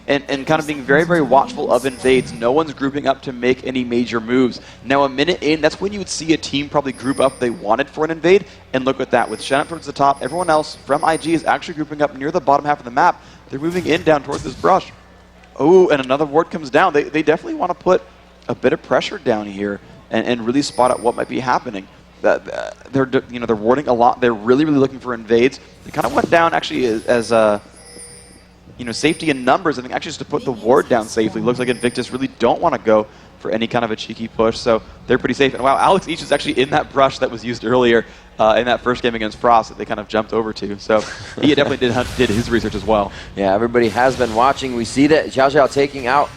and kind of being very, very watchful of invades. No one's grouping up to make any major moves. Now, a minute in, that's when you would see a team probably group up they wanted for an invade, and look at that. With Shen up towards the top, everyone else from IG is actually grouping up near the bottom half of the map. They're moving in down towards this brush. Oh, and another ward comes down. They definitely want to put a bit of pressure down here and really spot out what might be happening. They're warding a lot. They're really, really looking for invades. They kind of went down actually as safety in numbers. I think actually just to put the ward down safely. Looks like Invictus really don't want to go for any kind of a cheeky push, so they're pretty safe. And wow, Alex Each is actually in that brush that was used earlier in that first game against Frost that they kind of jumped over to. So he definitely did his research as well. Yeah, everybody has been watching. We see that Xiao Xiao taking out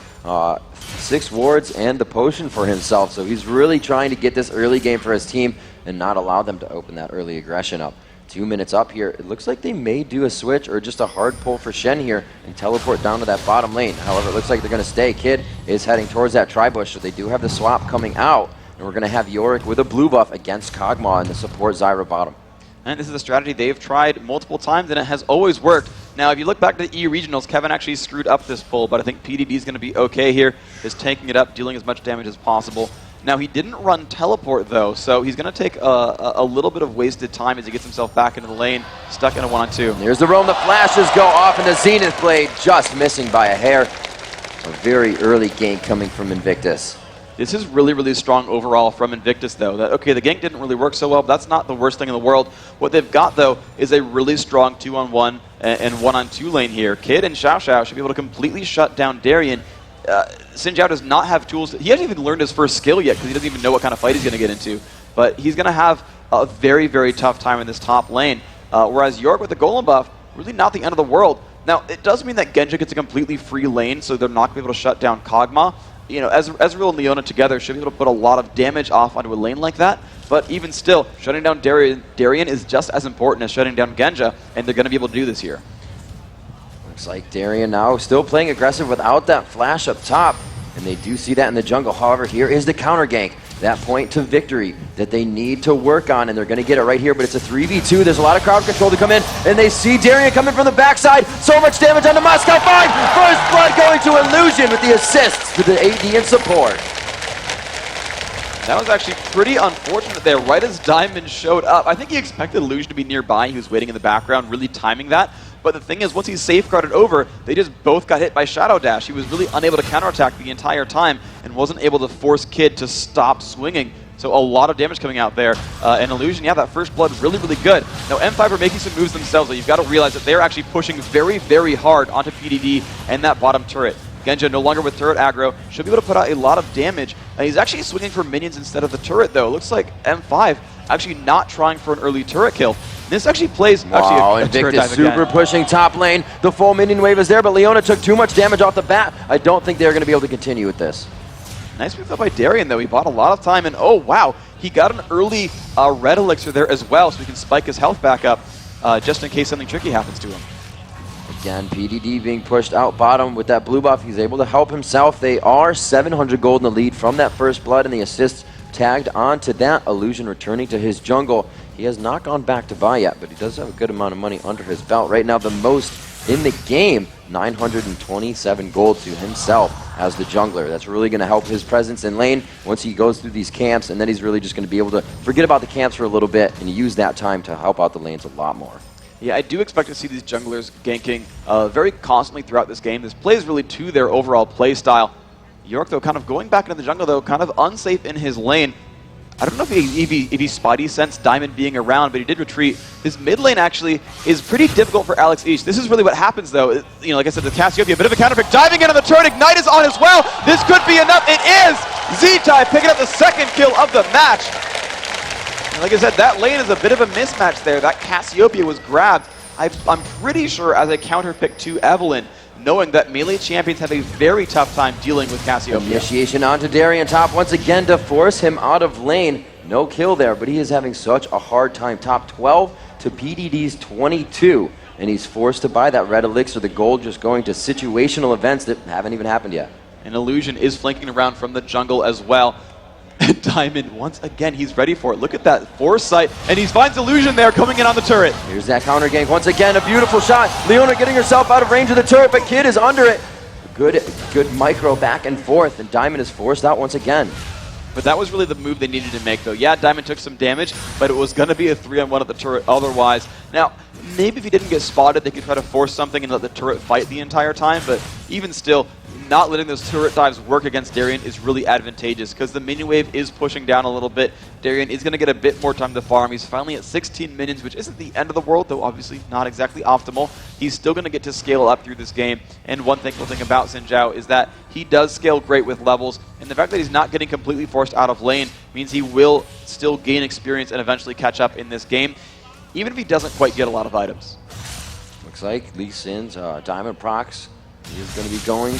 6 wards and the potion for himself, so he's really trying to get this early game for his team and not allow them to open that early aggression up. 2 minutes up here. It looks like they may do a switch or just a hard pull for Shen here and teleport down to that bottom lane. However, it looks like they're going to stay. Kid is heading towards that tri-bush, so they do have the swap coming out. And we're going to have Yorick with a blue buff against Kog'Maw in the support Zyra bottom. And this is a strategy they've tried multiple times, and it has always worked. Now, if you look back to the E regionals, Kevin actually screwed up this pull, but I think PDD is going to be okay here. Just tanking it up, dealing as much damage as possible. Now, he didn't run teleport, though, so he's going to take a little bit of wasted time as he gets himself back into the lane, stuck in a 1-on-2. There's the roam. The flashes go off, and the Zenith Blade just missing by a hair. A very early gank coming from Invictus. This is really, really strong overall from Invictus, though. Okay, the gank didn't really work so well, but that's not the worst thing in the world. What they've got, though, is a really strong 2-on-1 and 1-on-2 lane here. Kid and Xiao Xiao should be able to completely shut down Darien. Xin Zhao does not have tools. He hasn't even learned his first skill yet because he doesn't even know what kind of fight he's going to get into. But he's going to have a very, very tough time in this top lane. Whereas York with the Golem buff, really not the end of the world. Now, it does mean that Genja gets a completely free lane, so they're not going to be able to shut down Kog'Maw. Ezreal and Leona together should be able to put a lot of damage off onto a lane like that. But even still, shutting down Darien is just as important as shutting down Genja, and they're going to be able to do this here. Looks like Darien now still playing aggressive without that flash up top, and they do see that in the jungle. However, here is the counter gank, that point to victory that they need to work on, and they're going to get it right here, but it's a 3v2. There's a lot of crowd control to come in, and they see Darien coming from the backside. So much damage on the Moscow 5. First blood going to Illusion with the assists to the AD and support. That was actually pretty unfortunate there, right as Diamond showed up. I think he expected Illusion to be nearby. He was waiting in the background, really timing that. But the thing is, once he's safeguarded over, they just both got hit by Shadow Dash. He was really unable to counterattack the entire time and wasn't able to force Kid to stop swinging. So a lot of damage coming out there. And Illusion, yeah, that first blood really, really good. Now, M5 are making some moves themselves, though. You've got to realize that they're actually pushing very, very hard onto PDD and that bottom turret. Genja no longer with turret aggro, should be able to put out a lot of damage. He's actually swinging for minions instead of the turret, though. It looks like M5 actually not trying for an early turret kill. This actually plays a Invictus super pushing top lane. The full minion wave is there, but Leona took too much damage off the bat. I don't think they're going to be able to continue with this. Nice move up by Darien, though. He bought a lot of time, and oh, wow. He got an early red elixir there as well, so he can spike his health back up just in case something tricky happens to him. Again, PDD being pushed out bottom with that blue buff. He's able to help himself. They are 700 gold in the lead from that first blood, and the assists tagged onto that. Illusion returning to his jungle. He has not gone back to buy yet, but he does have a good amount of money under his belt. Right now, the most in the game, 927 gold to himself as the jungler. That's really going to help his presence in lane once he goes through these camps, and then he's really just going to be able to forget about the camps for a little bit and use that time to help out the lanes a lot more. Yeah, I do expect to see these junglers ganking very constantly throughout this game. This plays really to their overall play style. York, though, kind of going back into the jungle, though, kind of unsafe in his lane. I don't know if he Spidey sensed Diamond being around, but he did retreat. His mid lane actually is pretty difficult for Alex East. This is really what happens, though. Like I said, the Cassiopeia, a bit of a counter pick. Diving in on the turret. Ignite is on as well. This could be enough. It is! Z-Tai picking up the second kill of the match. And like I said, that lane is a bit of a mismatch there. That Cassiopeia was grabbed, I'm pretty sure, as a counter pick to Evelynn, knowing that melee champions have a very tough time dealing with Cassiopeia. Initiation onto Darien top once again to force him out of lane. No kill there, but he is having such a hard time. Top 12 to PDD's 22, and he's forced to buy that red elixir. The gold just going to situational events that haven't even happened yet. And Illusion is flanking around from the jungle as well. Diamond, once again, he's ready for it. Look at that foresight, and he finds Illusion there coming in on the turret. Here's that counter gank. Once again, a beautiful shot. Leona getting herself out of range of the turret, but Kid is under it. Good micro back and forth, and Diamond is forced out once again. But that was really the move they needed to make, though. Yeah, Diamond took some damage, but it was going to be a 3-on-1 at the turret otherwise. Now, maybe if he didn't get spotted, they could try to force something and let the turret fight the entire time, but even still, not letting those turret dives work against Darien is really advantageous because the minion wave is pushing down a little bit. Darien is going to get a bit more time to farm. He's finally at 16 minions, which isn't the end of the world, though obviously not exactly optimal. He's still going to get to scale up through this game, and one thankful thing about Xin Zhao is that he does scale great with levels, and the fact that he's not getting completely forced out of lane means he will still gain experience and eventually catch up in this game, even if he doesn't quite get a lot of items. Looks like Lee Sin's Diamond procs. He's going to be going,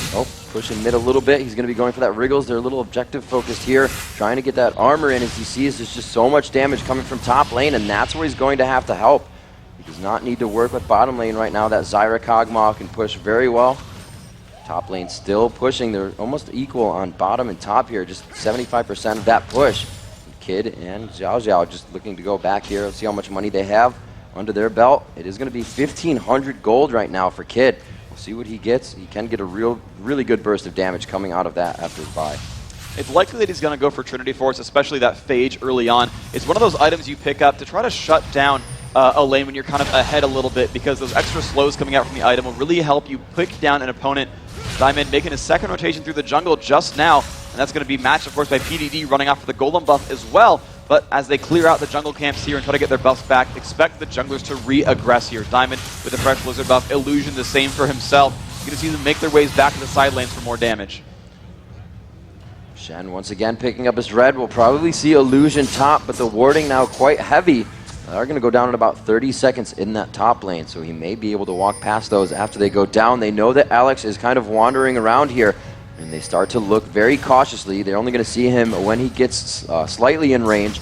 pushing mid a little bit. He's going to be going for that Wriggles. They're a little objective focused here, trying to get that armor in. As he sees, there's just so much damage coming from top lane, and that's where he's going to have to help. He does not need to work with bottom lane right now. That Zyra Kog'Maw can push very well. Top lane still pushing. They're almost equal on bottom and top here, just 75% of that push. Kid and Xiao Xiao just looking to go back here. Let's see how much money they have under their belt. It is going to be 1,500 gold right now for Kid. See what he gets. He can get a really good burst of damage coming out of that after his buy. It's likely that he's going to go for Trinity Force, especially that Phage early on. It's one of those items you pick up to try to shut down a lane when you're kind of ahead a little bit, because those extra slows coming out from the item will really help you pick down an opponent. Diamond making his second rotation through the jungle just now, and that's going to be matched, of course, by PDD running off for the Golem buff as well. But as they clear out the jungle camps here and try to get their buffs back, expect the junglers to re-aggress here. Diamond with the Fresh Blizzard buff, Illusion the same for himself. You're going to see them make their ways back to the side lanes for more damage. Shen once again picking up his red. We'll probably see Illusion top, but the warding now quite heavy. They're going to go down in about 30 seconds in that top lane, so he may be able to walk past those after they go down. They know that Alex is kind of wandering around here, and they start to look very cautiously. They're only going to see him when he gets slightly in range.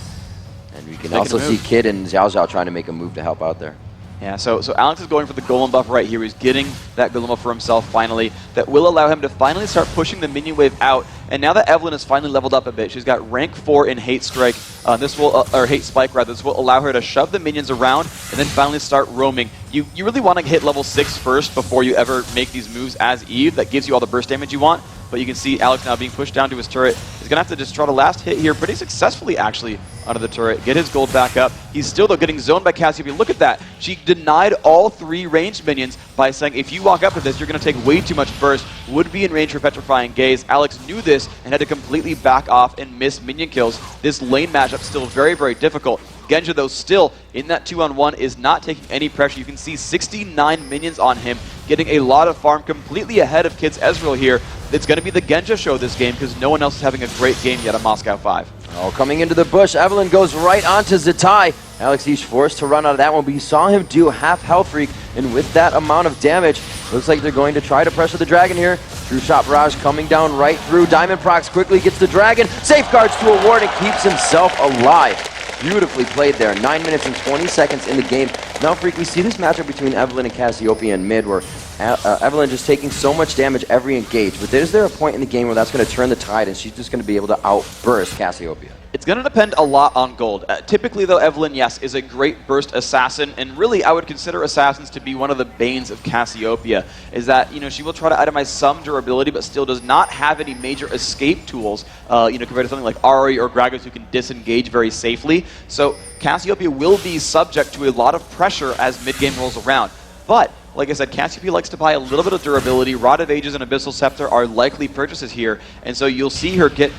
And we can also see Kid and Xiao Xiao trying to make a move to help out there. Yeah, so Alex is going for the Golem buff right here. He's getting that Golem buff for himself finally. That will allow him to finally start pushing the minion wave out. And now that Evelynn has finally leveled up a bit, she's got rank 4 in Hate Strike. This will, or Hate Spike rather. This will allow her to shove the minions around and then finally start roaming. You really want to hit level 6 first before you ever make these moves as Eve. That gives you all the burst damage you want. But you can see Alex now being pushed down to his turret. He's going to have to just try to last hit here pretty successfully, actually, under the turret. Get his gold back up. He's still, though, getting zoned by Cassiopeia. Look at that. She denied all 3 ranged minions by saying, if you walk up to this, you're going to take way too much burst. Would be in range for Petrifying Gaze. Alex knew this and had to completely back off and miss minion kills. This lane matchup still very, very difficult. Genja, though, still in that 2-on-1 is not taking any pressure. You can see 69 minions on him, getting a lot of farm, completely ahead of Kids Ezreal here. It's going to be the Genja show this game because no one else is having a great game yet on Moscow 5. Oh, coming into the bush, Evelynn goes right onto Zatai. Alex, he's forced to run out of that one, but you saw him do half Health Freak, and with that amount of damage, looks like they're going to try to pressure the Dragon here. True Shot Barrage coming down right through. Diamond Prox quickly gets the Dragon, safeguards to a ward, and keeps himself alive. Beautifully played there. 9 minutes and 20 seconds in the game. Now, Freak, we see this matchup between Evelynn and Cassiopeia in mid, where Evelynn just taking so much damage every engage. But is there a point in the game where that's going to turn the tide and she's just going to be able to outburst Cassiopeia? It's going to depend a lot on gold. Typically, though, Evelynn, yes, is a great burst assassin, and really I would consider assassins to be one of the banes of Cassiopeia, is that, you know, she will try to itemize some durability, but still does not have any major escape tools, you know, compared to something like Ahri or Gragas who can disengage very safely. So Cassiopeia will be subject to a lot of pressure as mid-game rolls around. But like I said, Cassiopeia likes to buy a little bit of durability. Rod of Ages and Abyssal Scepter are likely purchases here, and so you'll see her get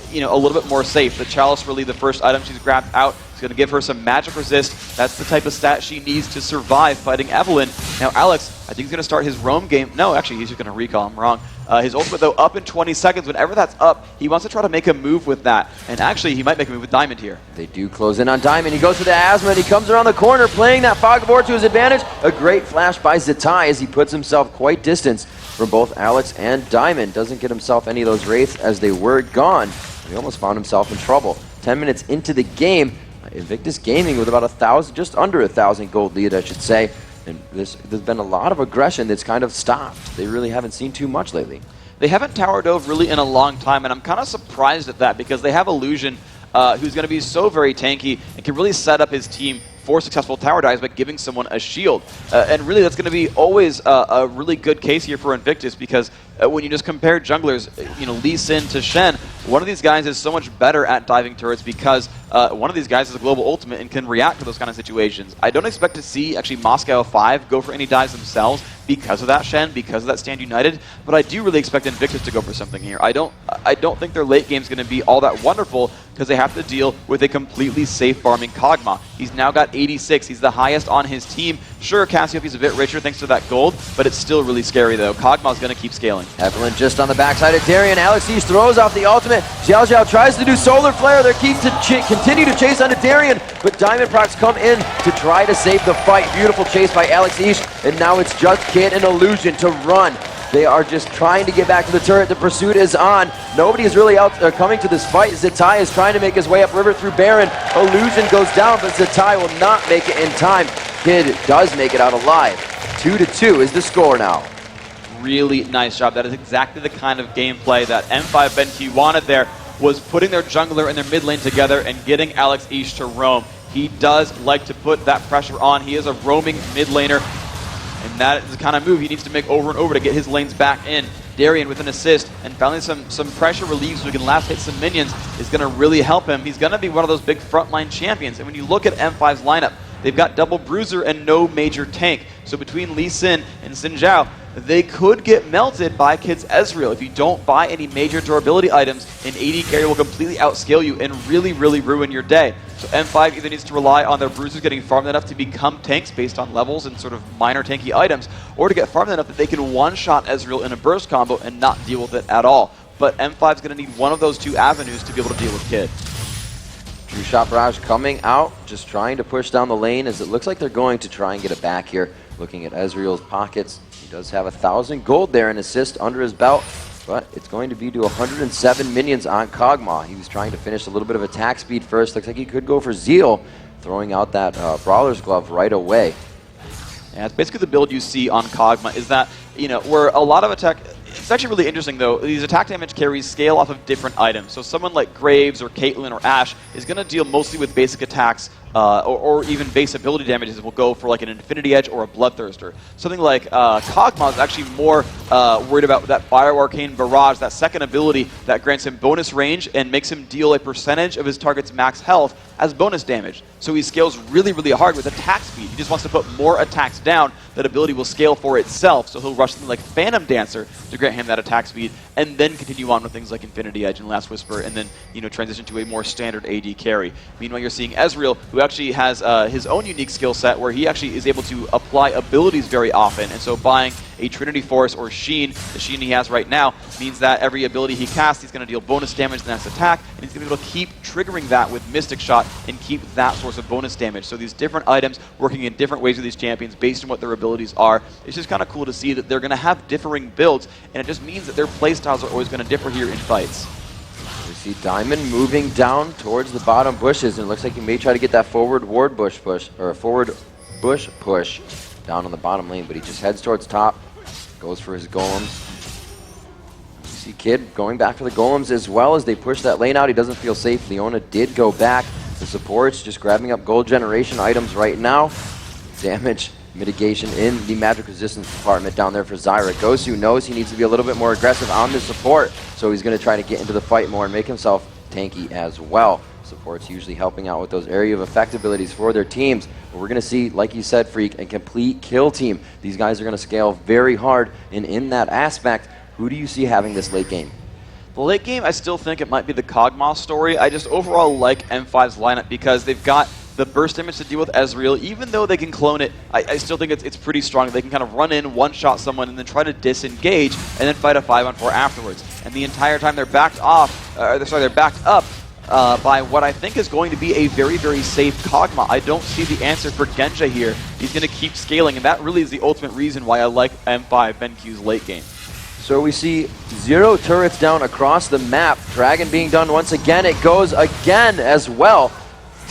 you know, a little bit more safe. The Chalice, really the first item she's grabbed out. It's going to give her some magic resist. That's the type of stat she needs to survive fighting Evelynn. Now Alex, I think he's going to start his roam game. No, actually, he's just going to recall. I'm wrong. His ultimate, though, up in 20 seconds. Whenever that's up, he wants to try to make a move with that. And actually, he might make a move with Diamond here. They do close in on Diamond. He goes for the Asthma, and he comes around the corner, playing that Fog of War to his advantage. A great flash by Zatai as he puts himself quite distance from both Alex and Diamond. Doesn't get himself any of those wraiths as they were gone. He almost found himself in trouble. 10 minutes into the game, Invictus Gaming with about 1,000, just under 1,000 gold lead, I should say. And there's been a lot of aggression that's kind of stopped. They really haven't seen too much lately. They haven't tower dove really in a long time, and I'm kind of surprised at that because they have Illusion, who's going to be so very tanky and can really set up his team 4 successful tower dives by giving someone a shield. And really, that's going to be always a really good case here for Invictus, because when you just compare junglers, Lee Sin to Shen, one of these guys is so much better at diving turrets because one of these guys is a global ultimate and can react to those kind of situations. I don't expect to see actually Moscow 5 go for any dives themselves because of that Shen, because of that Stand United, but I do really expect Invictus to go for something here. I don't think their late game is going to be all that wonderful because they have to deal with a completely safe farming Kog'Maw. He's now got 86. He's the highest on his team. Sure, Cassiopeia's a bit richer thanks to that gold, but it's still really scary though. Kog'Maw's going to keep scaling. Evelyn just on the backside of Darian. Alex East throws off the ultimate. Xiao Xiao tries to do Solar Flare. They're keen to continue to chase onto Darian, but Diamond Procs come in to try to save the fight. Beautiful chase by Alex East, and now it's just Kid and Illusion to run. They are just trying to get back to the turret. The pursuit is on. Nobody is really out coming to this fight. Zetai is trying to make his way up river through Baron. Illusion goes down, but Zetai will not make it in time. Kid does make it out alive. 2-2 is the score now. Really nice job. That is exactly the kind of gameplay that M5.Benq wanted there, was putting their jungler and their mid lane together and getting Alex Ish to roam. He does like to put that pressure on. He is a roaming mid laner, and that is the kind of move he needs to make over and over to get his lanes back in. Darian with an assist and finally some pressure relief so he can last hit some minions is going to really help him. He's going to be one of those big frontline champions. And when you look at M5's lineup, they've got double bruiser and no major tank. So between Lee Sin and Xin Zhao, they could get melted by Kid's Ezreal. If you don't buy any major durability items, an AD carry will completely outscale you and really, really ruin your day. So M5 either needs to rely on their bruisers getting farmed enough to become tanks based on levels and sort of minor tanky items, or to get farmed enough that they can one-shot Ezreal in a burst combo and not deal with it at all. But M5's going to need one of those two avenues to be able to deal with Kid. True Shot Barrage coming out, just trying to push down the lane as it looks like they're going to try and get it back here. Looking at Ezreal's pockets, he does have 1,000 gold there, an assist under his belt, but it's going to be to 107 minions on Kog'Maw. He was trying to finish a little bit of attack speed first. Looks like he could go for Zeal, throwing out that Brawler's Glove right away. Yeah, it's basically the build you see on Kog'Maw is that, where a lot of attack... It's actually really interesting, though. These attack damage carries scale off of different items. So someone like Graves or Caitlyn or Ashe is going to deal mostly with basic attacks or even base ability damages will go for like an Infinity Edge or a Bloodthirster. Something like Kog'Maw is actually more worried about that Bio-Arcane Barrage, that second ability that grants him bonus range and makes him deal a percentage of his target's max health as bonus damage. So he scales really, really hard with attack speed. He just wants to put more attacks down. That ability will scale for itself, so he'll rush something like Phantom Dancer to grant him that attack speed, and then continue on with things like Infinity Edge and Last Whisper, and then transition to a more standard AD carry. Meanwhile, you're seeing Ezreal, who actually has his own unique skill set where he actually is able to apply abilities very often, and so buying a Trinity Force or Sheen, the Sheen he has right now, means that every ability he casts, he's going to deal bonus damage the next attack, and he's going to be able to keep triggering that with Mystic Shot and keep that source of bonus damage. So these different items working in different ways with these champions based on what their abilities are. It's just kind of cool to see that they're going to have differing builds, and it just means that their playstyles are always going to differ here in fights. We see Diamond moving down towards the bottom bushes, and it looks like he may try to get that forward ward bush push, or a forward bush push down on the bottom lane, but he just heads towards top, goes for his golems. You see Kid going back for the golems as well as they push that lane out. He doesn't feel safe. Leona did go back. The supports just grabbing up gold generation items right now. Damage mitigation in the magic resistance department down there for Zyra. Gosu knows he needs to be a little bit more aggressive on the support, so he's going to try to get into the fight more and make himself tanky as well. Support's usually helping out with those area of effect abilities for their teams. But we're going to see, like you said, Freak, a complete kill team. These guys are going to scale very hard, and in that aspect, who do you see having this late game? The late game, I still think it might be the Kog'Maw story. I just overall like M5's lineup because they've got the burst damage to deal with Ezreal. Even though they can clone it, I still think it's pretty strong. They can kind of run in, one-shot someone, and then try to disengage, and then fight a 5-on-4 afterwards. And the entire time they're backed off, they're backed up by what I think is going to be a very, very safe Kog'Maw. I don't see the answer for Genja here. He's going to keep scaling, and that really is the ultimate reason why I like M5.Benq's late game. So we see 0 turrets down across the map. Dragon being done once again. It goes again as well.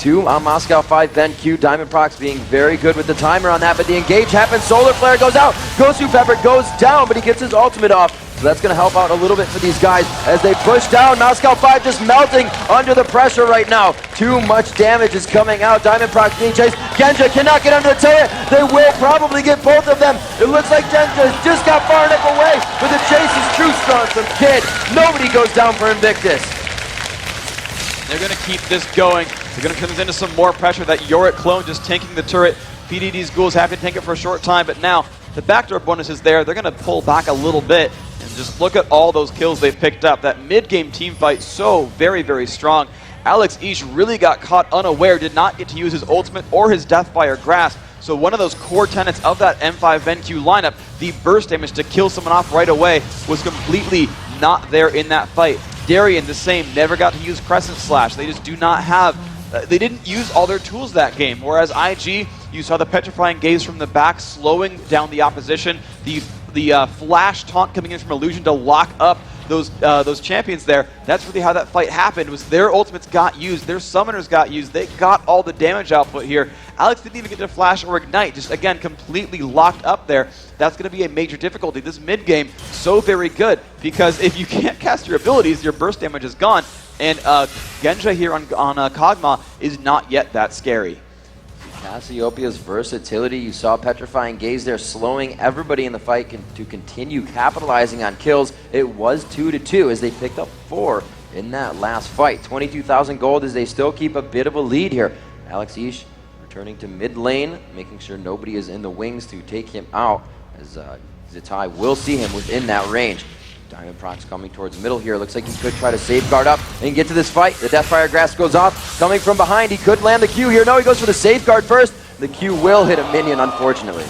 2 on Moscow 5.Benq. Diamond Procs being very good with the timer on that, but the engage happens. Solar Flare goes out. Gosu Pepper goes down, but he gets his ultimate off. So that's going to help out a little bit for these guys as they push down. Moscow 5 just melting under the pressure right now. Too much damage is coming out. Diamond.Benq being chased. Genja cannot get under the turret. They will probably get both of them. It looks like Genja just got far enough away, but the chase is true strong from Kid. Nobody goes down for Invictus. They're going to keep this going. They're going to turn this into some more pressure. That Yorick clone just tanking the turret. PDD's ghouls have to tank it for a short time, but now the backdoor bonus is there. They're going to pull back a little bit, and just look at all those kills they've picked up. That mid-game team fight so very, very strong. Alex Ish really got caught unaware, did not get to use his ultimate or his Deathfire Grasp. So one of those core tenets of that M5.Benq lineup, the burst damage to kill someone off right away, was completely not there in that fight. Darien, the same, never got to use Crescent Slash. They just do not have, they didn't use all their tools that game. Whereas IG, you saw the Petrifying Gaze from the back, slowing down the opposition. The flash taunt coming in from Illusion to lock up those champions there. That's really how that fight happened, was their ultimates got used, their summoners got used, they got all the damage output here. Alex didn't even get to flash or ignite, just again completely locked up there. That's going to be a major difficulty. This mid game, so very good, because if you can't cast your abilities, your burst damage is gone, and Genja here on Kog'Maw is not yet that scary. Cassiopeia's versatility, you saw Petrifying Gaze there slowing everybody in the fight to continue capitalizing on kills. It was 2-2 as they picked up 4 in that last fight. 22,000 gold as they still keep a bit of a lead here. Alex Ish returning to mid lane, making sure nobody is in the wings to take him out, as Zitai will see him within that range. Diamond.Benq coming towards middle here. Looks like he could try to safeguard up and get to this fight. The Deathfire Grasp goes off. Coming from behind, he could land the Q here. No, he goes for the safeguard first. The Q will hit a minion, unfortunately.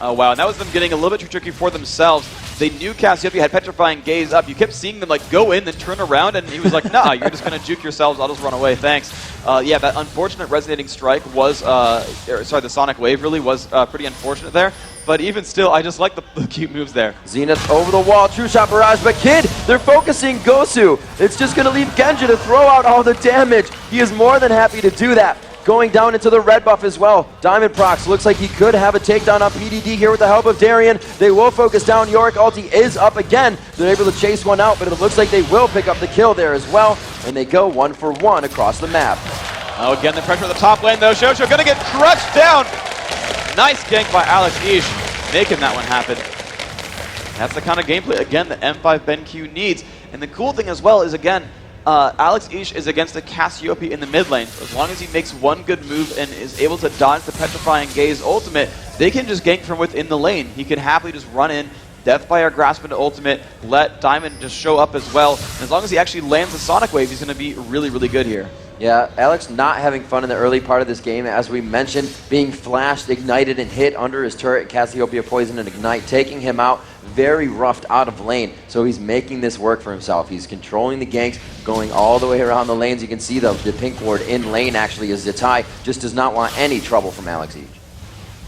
Oh, wow. And that was them getting a little bit too tricky for themselves. They knew Cassiopeia had Petrifying Gaze up. You kept seeing them like go in, then turn around, and he was like, nah, you're just going to juke yourselves. I'll just run away. Thanks. Yeah, that unfortunate Resonating Strike was, sorry, the Sonic Wave really was pretty unfortunate there. But even still, I just like the cute moves there. Zenith over the wall, True Shot Barrage, but Kid, they're focusing Gosu. It's just going to leave Genja to throw out all the damage. He is more than happy to do that. Going down into the red buff as well. Diamond.Benq looks like he could have a takedown on PDD here with the help of Darien. They will focus down. Yorick ulti is up again. They're able to chase one out, but it looks like they will pick up the kill there as well. And they go 1-for-1 across the map. Oh, again, the pressure on the top lane though. Shosho gonna get crushed down. Nice gank by Alex Ish, making that one happen. That's the kind of gameplay, again, that M5.Benq needs. And the cool thing as well is, again, Alex Ish is against the Cassiopeia in the mid lane. So as long as he makes one good move and is able to dodge the Petrifying Gaze ultimate, they can just gank from within the lane. He can happily just run in, Deathfire Grasp into ultimate, let Diamond just show up as well. And as long as he actually lands the Sonic Wave, he's going to be really, really good here. Yeah, Alex not having fun in the early part of this game, as we mentioned, being flashed, ignited, and hit under his turret, Cassiopeia Poison and Ignite, taking him out, very roughed out of lane. So he's making this work for himself. He's controlling the ganks, going all the way around the lanes. You can see the pink ward in lane actually as Zitai just does not want any trouble from Alex Ish.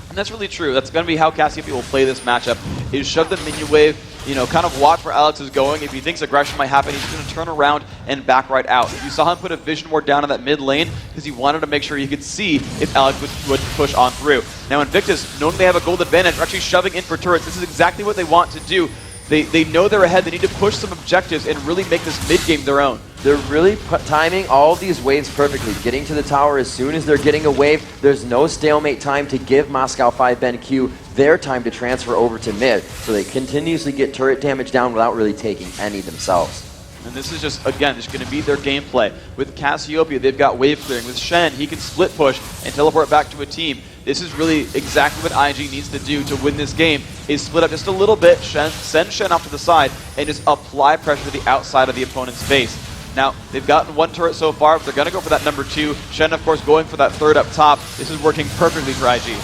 And that's really true. That's going to be how Cassiopeia will play this matchup, is shove the minion wave, you know, kind of watch where Alex is going. If he thinks aggression might happen, he's going to turn around and back right out. You saw him put a Vision Ward down in that mid lane because he wanted to make sure he could see if Alex would push on through. Now Invictus, knowing they have a gold advantage, are actually shoving in for turrets. This is exactly what they want to do. They know they're ahead. They need to push some objectives and really make this mid game their own. They're really timing all these waves perfectly. Getting to the tower as soon as they're getting a wave. There's no stalemate time to give Moscow 5.Benq their time to transfer over to mid. So they continuously get turret damage down without really taking any themselves. And this is just, again, just going to be their gameplay. With Cassiopeia, they've got wave clearing. With Shen, he can split push and teleport back to a team. This is really exactly what IG needs to do to win this game, is split up just a little bit, send Shen off to the side, and just apply pressure to the outside of the opponent's base. Now, they've gotten one turret so far, but they're going to go for that number 2. Shen, of course, going for that third up top. This is working perfectly for IG.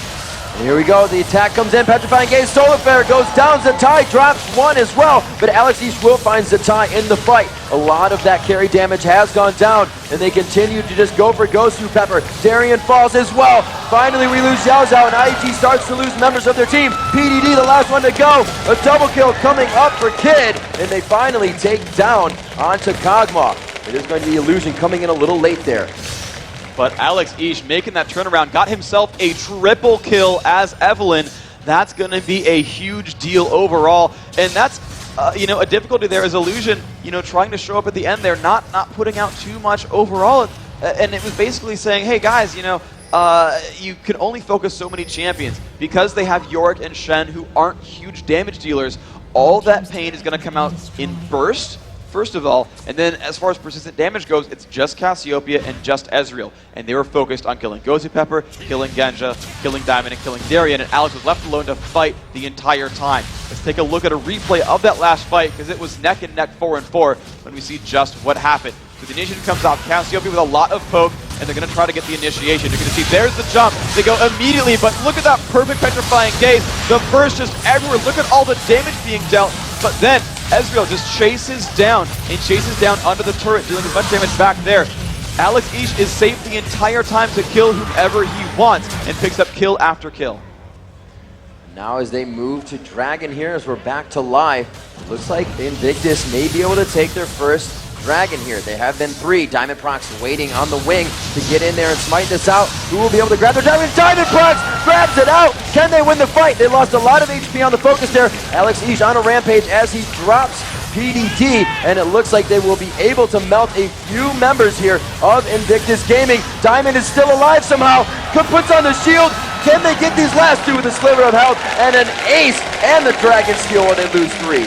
And here we go, the attack comes in, Petrifying Gaze, Solar Flare goes down, Zitai drops one as well, but Alex Ish will find Zitai in the fight. A lot of that carry damage has gone down, and they continue to just go for Gosu Pepper. Darien falls as well. Finally, we lose Xiao Xiao, and IG starts to lose members of their team. PDD, the last one to go. A double kill coming up for Kid, and they finally take down onto Kog'Maw. It is going to be Illusion coming in a little late there. But Alex Ish making that turnaround, got himself a triple kill as Evelynn. That's going to be a huge deal overall. And that's you know, a difficulty there is Illusion, you know, trying to show up at the end there, not putting out too much overall. And it was basically saying, hey guys, you know, you can only focus so many champions. Because they have Yorick and Shen, who aren't huge damage dealers, all that pain is going to come out in burst, first of all, and then as far as persistent damage goes, it's just Cassiopeia and just Ezreal. And they were focused on killing Pepper, killing Genja, killing Diamond, and killing Darien, and Alex was left alone to fight the entire time. Let's take a look at a replay of that last fight, because it was neck and neck 4-4 when we see just what happened. So the initiative comes out, Cassiopeia with a lot of poke, and they're going to try to get the initiation. You're going to see there's the jump. They go immediately, but look at that perfect petrifying gaze. The burst just everywhere. Look at all the damage being dealt. But then Ezreal just chases down under the turret, dealing as much damage back there. Alex Ish is safe the entire time to kill whomever he wants and picks up kill after kill. Now as they move to Dragon here, as we're back to live, looks like Invictus may be able to take their first Dragon here. They have been 3. Diamond Prox waiting on the wing to get in there and smite this out. Who will be able to grab their Diamond? Diamond Prox grabs it out! Can they win the fight? They lost a lot of HP on the focus there. Alex Ish on a rampage as he drops PDD, and it looks like they will be able to melt a few members here of Invictus Gaming. Diamond is still alive somehow. Puts on the shield. Can they get these last 2 with a sliver of health and an ace and the Dragon Steel when they lose 3?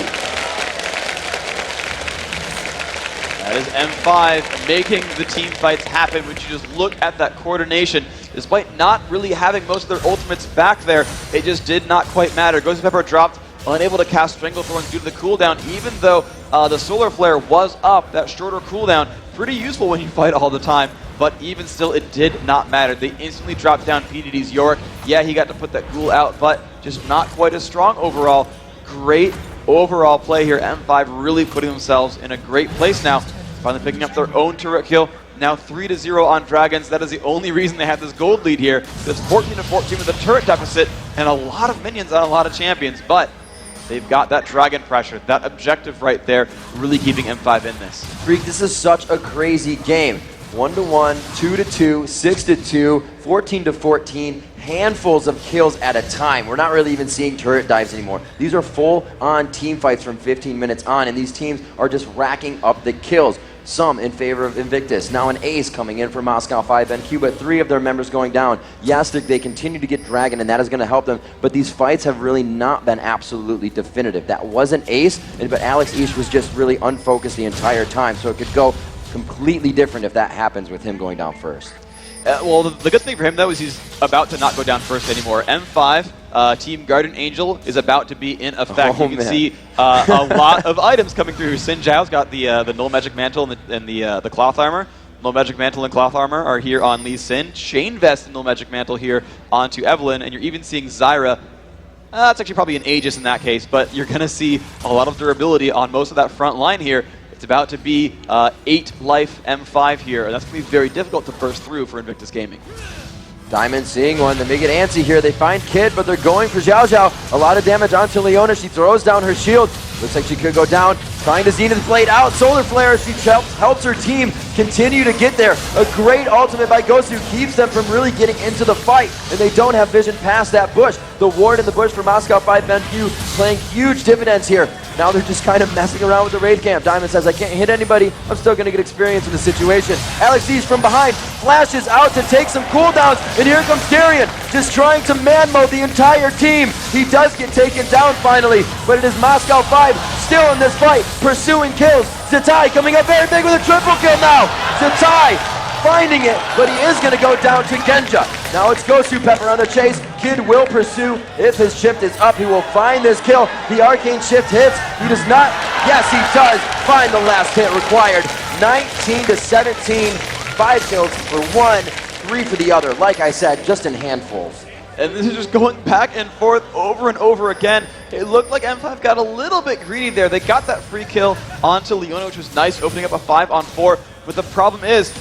That is M5 making the team fights happen. When you just look at that coordination, despite not really having most of their ultimates back there, it just did not quite matter. Ghost Pepper dropped, unable to cast Stranglethorns due to the cooldown, even though the Solar Flare was up, that shorter cooldown, pretty useful when you fight all the time, but even still, it did not matter. They instantly dropped down PDD's Yorick. Yeah, he got to put that ghoul out, but just not quite as strong overall. Great overall play here. M5 really putting themselves in a great place now. Finally picking up their own turret kill. Now 3-0 on Dragons. That is the only reason they had this gold lead here. It's 14-14 with a turret deficit and a lot of minions on a lot of champions, but they've got that Dragon pressure, that objective right there, really keeping M5 in this. Freak, this is such a crazy game. 1-1, 2-2, 6-2, 14-14, handfuls of kills at a time. We're not really even seeing turret dives anymore. These are full-on team fights from 15 minutes on, and these teams are just racking up the kills. Some in favor of Invictus. Now an ace coming in for M5.Benq, but 3 of their members going down. Yes, they continue to get Dragon, and that is going to help them, but these fights have really not been absolutely definitive. That was an ace, but Alex Ish was just really unfocused the entire time, so it could go completely different if that happens with him going down first. Well, the good thing for him, though, is he's about to not go down first anymore. M5, Team Guardian Angel, is about to be in effect. You can see a lot of items coming through. Sin Zhao's got the Null Magic Mantle and the Cloth Armor. Null Magic Mantle and Cloth Armor are here on Lee Sin. Chain Vest and Null Magic Mantle here onto Evelyn, and you're even seeing Zyra. That's actually probably an Aegis in that case, but you're going to see a lot of durability on most of that front line here. It's about to be 8 life M5 here, and that's going to be very difficult to burst through for Invictus Gaming. Diamond seeing one. They make it antsy here. They find Kid, but they're going for Xiao Xiao. A lot of damage onto Leona. She throws down her shield. Looks like she could go down. Trying to Zenith Blade out. Solar Flare. She helps her team continue to get there. A great ultimate by Gosu keeps them from really getting into the fight, and they don't have vision past that bush. The ward in the bush for M5.Benq playing huge dividends here. Now they're just kind of messing around with the raid camp. Diamond says, I can't hit anybody. I'm still going to get experience in the situation. Alex Ish from behind flashes out to take some cooldowns, and here comes Darien, just trying to man-mode the entire team. He does get taken down finally, but it is M5 still in this fight, pursuing kills. Zatai coming up very big with a triple kill now. Zatai finding it, but he is going to go down to Genja. Now it's Gosu Pepper on the chase. Kid will pursue. If his shift is up, he will find this kill. The arcane shift hits. He does not. Yes, he does find the last hit required. 19-17. 5 kills for one, 3 for the other. Like I said, just in handfuls. And this is just going back and forth over and over again. It looked like M5 got a little bit greedy there. They got that free kill onto Leona, which was nice, opening up a 5-on-4. But the problem is,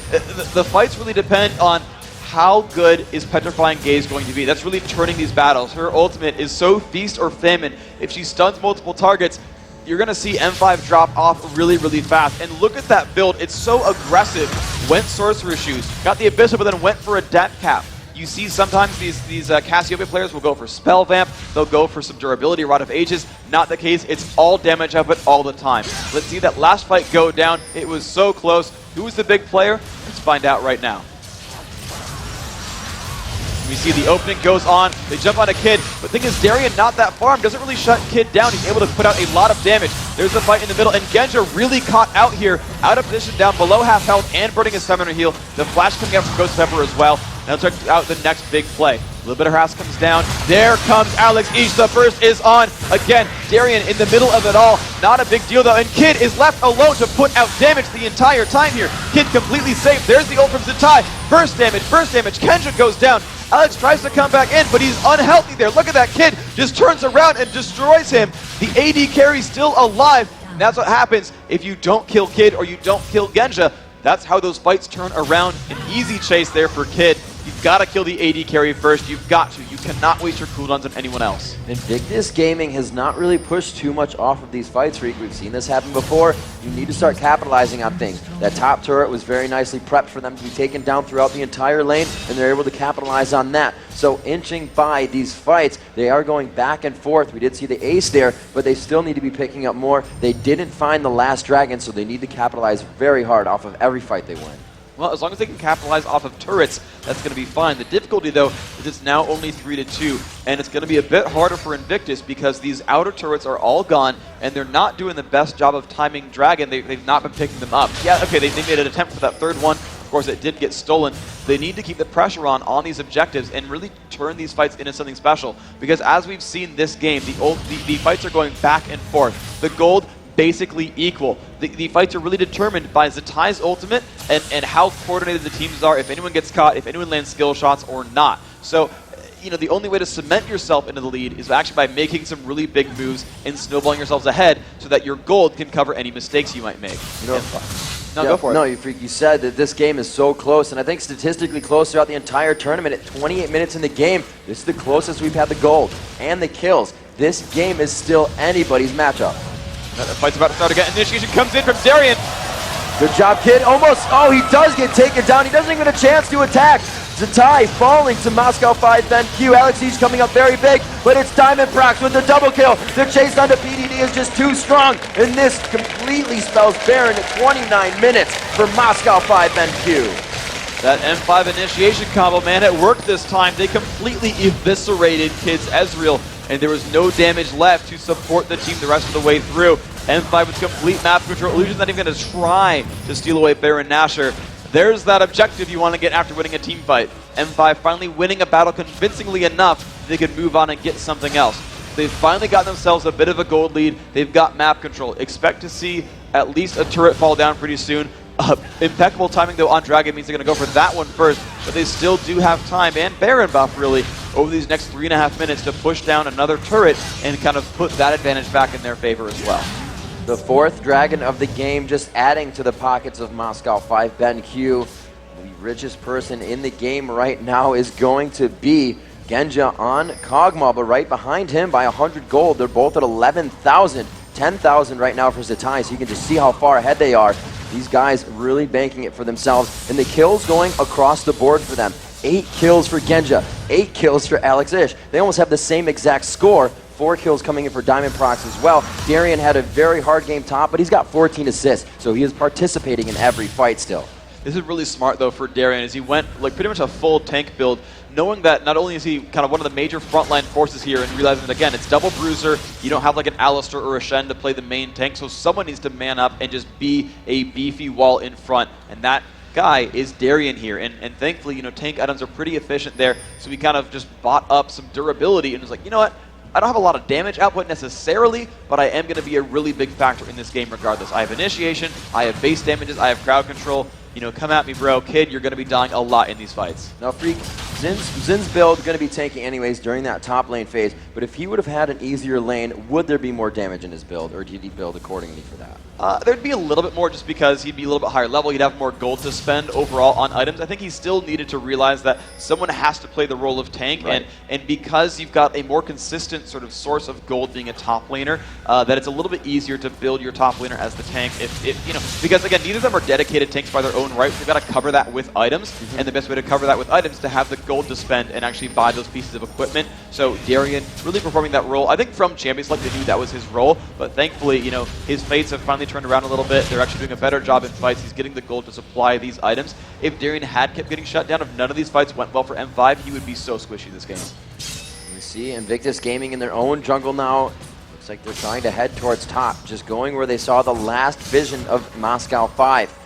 the fights really depend on how good is Petrifying Gaze going to be. That's really turning these battles. Her ultimate is so feast or famine. If she stuns multiple targets, you're going to see M5 drop off really, really fast. And look at that build. It's so aggressive. Went Sorcerer Shoes, got the Abyssal, but then went for a Death Cap. You see sometimes these Cassiopeia players will go for Spell Vamp, they'll go for some durability, Rod of Ages. Not the case, it's all damage output all the time. Let's see that last fight go down. It was so close. Who's the big player? Let's find out right now. We see the opening goes on, they jump on a Kid, but the thing is Darien not that farm, doesn't really shut Kid down, he's able to put out a lot of damage. There's a fight in the middle, and Genja really caught out here, out of position, down below half health, and burning his summoner heal. The flash coming out from Ghost Pepper as well. Now check out the next big play. A little bit of harass comes down. There comes Alex Ish. The first is on. Again, Darien in the middle of it all. Not a big deal though. And Kid is left alone to put out damage the entire time here. Kid completely safe. There's the ult from Zatai. Burst damage. Kenja goes down. Alex tries to come back in, but he's unhealthy there. Look at that Kid. Just turns around and destroys him. The AD carry's still alive. And that's what happens if you don't kill Kid or you don't kill Genja. That's how those fights turn around. An easy chase there for Kid. You've got to kill the AD carry first. You've got to. You cannot waste your cooldowns on anyone else. Invictus Gaming has not really pushed too much off of these fights, Reek. We've seen this happen before. You need to start capitalizing on things. That top turret was very nicely prepped for them to be taken down throughout the entire lane, and they're able to capitalize on that. So inching by these fights, they are going back and forth. We did see the ace there, but they still need to be picking up more. They didn't find the last dragon, so they need to capitalize very hard off of every fight they win. Well, as long as they can capitalize off of turrets, that's going to be fine. The difficulty, though, is it's now only 3-2, and it's going to be a bit harder for Invictus because these outer turrets are all gone, and they're not doing the best job of timing Dragon. They've not been picking them up. Yeah, okay, they made an attempt for that third one. Of course, it did get stolen. They need to keep the pressure on these objectives and really turn these fights into something special, because as we've seen this game, the fights are going back and forth. The gold basically equal. The fights are really determined by Zatai's ultimate and how coordinated the teams are, if anyone gets caught, if anyone lands skill shots or not. So, you know, the only way to cement yourself into the lead is actually by making some really big moves and snowballing yourselves ahead so that your gold can cover any mistakes you might make. You know, go for it. No, you freak. You said that this game is so close, and I think statistically close throughout the entire tournament. At 28 minutes in the game, this is the closest we've had the gold and the kills. This game is still anybody's matchup. The fight's about to start again. Initiation comes in from Darien. Good job, Kid. Almost. Oh, he does get taken down. He doesn't even get a chance to attack. Zatai falling to M5.Benq. Alex Ish coming up very big, but it's Diamondprox with the double kill. The chase onto PDD is just too strong, and this completely spells Baron at 29 minutes for M5.Benq. That M5 initiation combo, man, it worked this time. They completely eviscerated Kid's Ezreal, and there was no damage left to support the team the rest of the way through. M5 with complete map control. Illusion's not even going to try to steal away Baron Nashor. There's that objective you want to get after winning a team fight. M5 finally winning a battle convincingly enough they can move on and get something else. They've finally got themselves a bit of a gold lead. They've got map control. Expect to see at least a turret fall down pretty soon. Impeccable timing, though, on Dragon means they're going to go for that one first, but they still do have time, and Baron buff, really, over these next 3.5 minutes to push down another turret and kind of put that advantage back in their favor as well. The fourth dragon of the game, just adding to the pockets of M5.Benq. The richest person in the game right now is going to be Genja on Kog'Maw, but right behind him by 100 gold. They're both at 11,000, 10,000 right now for Zatai, so you can just see how far ahead they are. These guys really banking it for themselves, and the kills going across the board for them. 8 kills for Genja, 8 kills for Alex Ish. They almost have the same exact score. 4 kills coming in for Diamondprox as well. Darien had a very hard game top, but he's got 14 assists, so he is participating in every fight still. This is really smart, though, for Darien, as he went like pretty much a full tank build, knowing that not only is he kind of one of the major frontline forces here and realizing that, again, it's double bruiser, you don't have like an Alistar or a Shen to play the main tank, so someone needs to man up and just be a beefy wall in front, and that guy is Darien here, and thankfully, you know, tank items are pretty efficient there, so he kind of just bought up some durability and was like, you know what, I don't have a lot of damage output necessarily, but I am going to be a really big factor in this game regardless. I have initiation, I have base damages, I have crowd control. You know, come at me, bro. Kid, you're going to be dying a lot in these fights. Now, Freak, Zin's build going to be tanking anyways during that top lane phase, but if he would have had an easier lane, would there be more damage in his build, or did he build accordingly for that? There'd be a little bit more just because he'd be a little bit higher level. He'd have more gold to spend overall on items. I think he still needed to realize that someone has to play the role of tank, right. and because you've got a more consistent sort of source of gold being a top laner, that it's a little bit easier to build your top laner as the tank. If you know, because again, neither of them are dedicated tanks by their own right. They've got to cover that with items, and the best way to cover that with items is to have the gold gold to spend and actually buy those pieces of equipment. So Darien really performing that role. I think from Champions League they knew that was his role, but thankfully, you know, his fates have finally turned around a little bit. They're actually doing a better job in fights. He's getting the gold to supply these items. If Darien had kept getting shut down, if none of these fights went well for M5, he would be so squishy this game. We see Invictus Gaming in their own jungle now. Looks like they're trying to head towards top, just going where they saw the last vision of Moscow 5.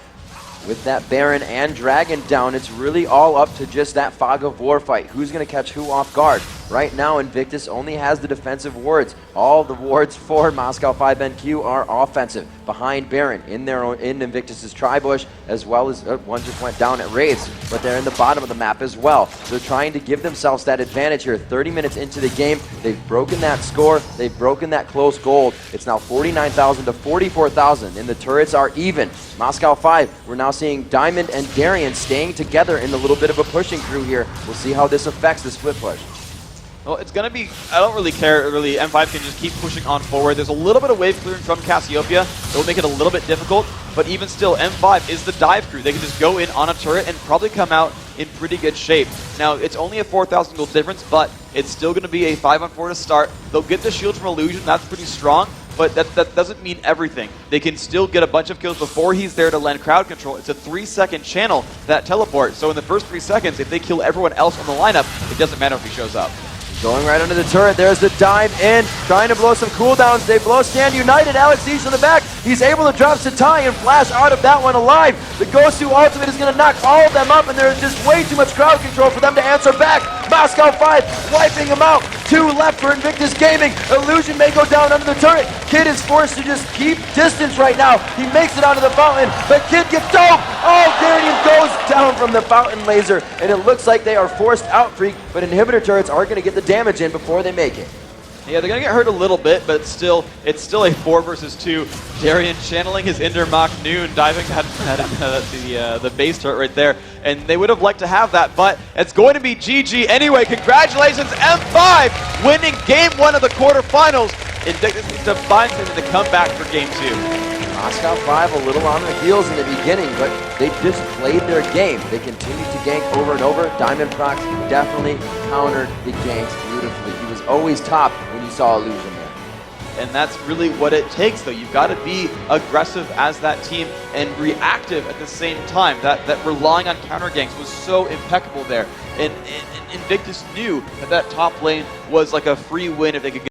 With that Baron and Dragon down, it's really all up to just that fog of war fight. Who's going to catch who off guard? Right now, Invictus only has the defensive wards. All the wards for Moscow 5.Benq are offensive. Behind Baron, in Invictus's Tribush, as well as one just went down at Wraiths, but they're in the bottom of the map as well. They're trying to give themselves that advantage here. 30 minutes into the game, they've broken that score. They've broken that close gold. It's now 49,000 to 44,000, and the turrets are even. Moscow 5, we're now seeing Diamond and Darien staying together in a little bit of a pushing crew here. We'll see how this affects the split push. Well, it's going to be, I don't really care, really. M5 can just keep pushing on forward. There's a little bit of wave clearing from Cassiopeia. It will make it a little bit difficult, but even still, M5 is the dive crew. They can just go in on a turret and probably come out in pretty good shape. Now, it's only a 4,000 gold difference, but it's still going to be a 5-on-4 to start. They'll get the shield from Illusion. That's pretty strong, but that doesn't mean everything. They can still get a bunch of kills before he's there to lend crowd control. It's a 3-second channel, that teleport. So in the first 3 seconds, if they kill everyone else on the lineup, it doesn't matter if he shows up. Going right under the turret, there's the dive in, trying to blow some cooldowns. They blow Stand United, Alex East in the back. He's able to drop Satai and flash out of that one alive. The Gosu ultimate is going to knock all of them up, and there's just way too much crowd control for them to answer back. Moscow 5 wiping them out. 2 left for Invictus Gaming. Illusion may go down under the turret. Kid is forced to just keep distance right now. He makes it onto the fountain, but Kid gets doped. Oh, Darien goes down from the fountain laser, and it looks like they are forced out, Freak, but inhibitor turrets are going to get the damage in before they make it. Yeah, they're going to get hurt a little bit, but it's still a 4 versus 2. Darien channeling his Ender Mach Noon, diving at the base turret right there. And they would have liked to have that, but it's going to be GG anyway. Congratulations, M5 winning game 1 of the quarterfinals. Invictus needs to find something to come back for game 2. Moscow 5 a little on their heels in the beginning, but they just played their game. They continued to gank over and over. Diamond Prox definitely countered the ganks beautifully. He was always top when you saw Illusion there. And that's really what it takes, though. You've got to be aggressive as that team and reactive at the same time. That relying on counter ganks was so impeccable there. And Invictus knew that top lane was like a free win if they could get